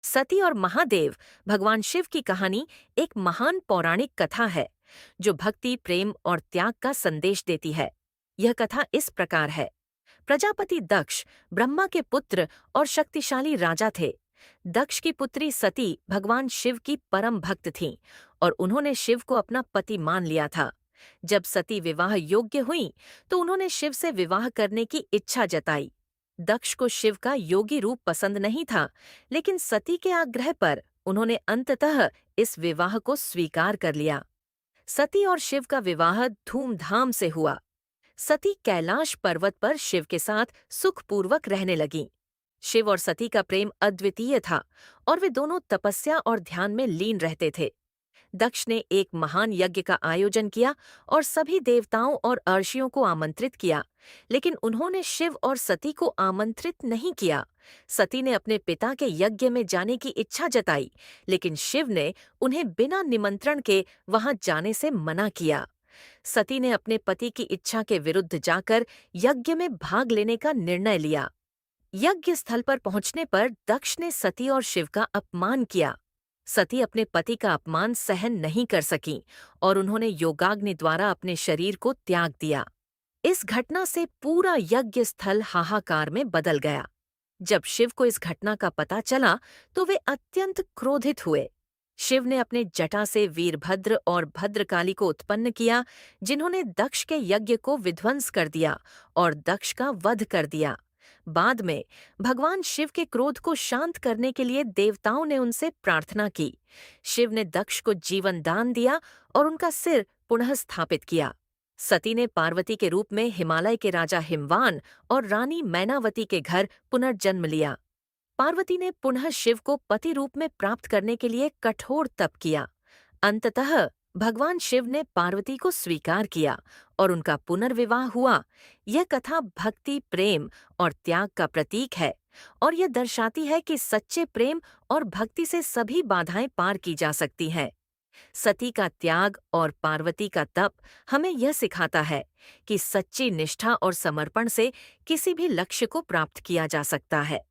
सती और महादेव भगवान शिव की कहानी एक महान पौराणिक कथा है जो भक्ति, प्रेम और त्याग का संदेश देती है। यह कथा इस प्रकार है। प्रजापति दक्ष ब्रह्मा के पुत्र और शक्तिशाली राजा थे। दक्ष की पुत्री सती भगवान शिव की परम भक्त थीं और उन्होंने शिव को अपना पति मान लिया था। जब सती विवाह योग्य हुई तो उन्होंने शिव से विवाह करने की इच्छा जताई। दक्ष को शिव का योगी रूप पसंद नहीं था, लेकिन सती के आग्रह पर उन्होंने अंततः इस विवाह को स्वीकार कर लिया। सती और शिव का विवाह धूमधाम से हुआ। सती कैलाश पर्वत पर शिव के साथ सुखपूर्वक रहने लगीं। शिव और सती का प्रेम अद्वितीय था और वे दोनों तपस्या और ध्यान में लीन रहते थे। दक्ष ने एक महान यज्ञ का आयोजन किया और सभी देवताओं और अर्षियों को आमंत्रित किया, लेकिन उन्होंने शिव और सती को आमंत्रित नहीं किया। सती ने अपने पिता के यज्ञ में जाने की इच्छा जताई, लेकिन शिव ने उन्हें बिना निमंत्रण के वहां जाने से मना किया। सती ने अपने पति की इच्छा के विरुद्ध जाकर यज्ञ में भाग लेने का निर्णय लिया। यज्ञ स्थल पर पहुंचने पर दक्ष ने सती और शिव का अपमान किया। सती अपने पति का अपमान सहन नहीं कर सकीं और उन्होंने योगाग्नि द्वारा अपने शरीर को त्याग दिया। इस घटना से पूरा यज्ञ स्थल हाहाकार में बदल गया। जब शिव को इस घटना का पता चला तो वे अत्यंत क्रोधित हुए। शिव ने अपने जटा से वीरभद्र और भद्रकाली को उत्पन्न किया, जिन्होंने दक्ष के यज्ञ को विध्वंस कर दिया और दक्ष का वध कर दिया। बाद में भगवान शिव के क्रोध को शांत करने के लिए देवताओं ने उनसे प्रार्थना की। शिव ने दक्ष को जीवन दान दिया और उनका सिर पुनः स्थापित किया। सती ने पार्वती के रूप में हिमालय के राजा हिमवान और रानी मैनावती के घर पुनर्जन्म लिया। पार्वती ने पुनः शिव को पति रूप में प्राप्त करने के लिए कठोर तप किया। अंततः भगवान शिव ने पार्वती को स्वीकार किया और उनका पुनर्विवाह हुआ। यह कथा भक्ति, प्रेम और त्याग का प्रतीक है और यह दर्शाती है कि सच्चे प्रेम और भक्ति से सभी बाधाएं पार की जा सकती हैं। सती का त्याग और पार्वती का तप हमें यह सिखाता है कि सच्ची निष्ठा और समर्पण से किसी भी लक्ष्य को प्राप्त किया जा सकता है।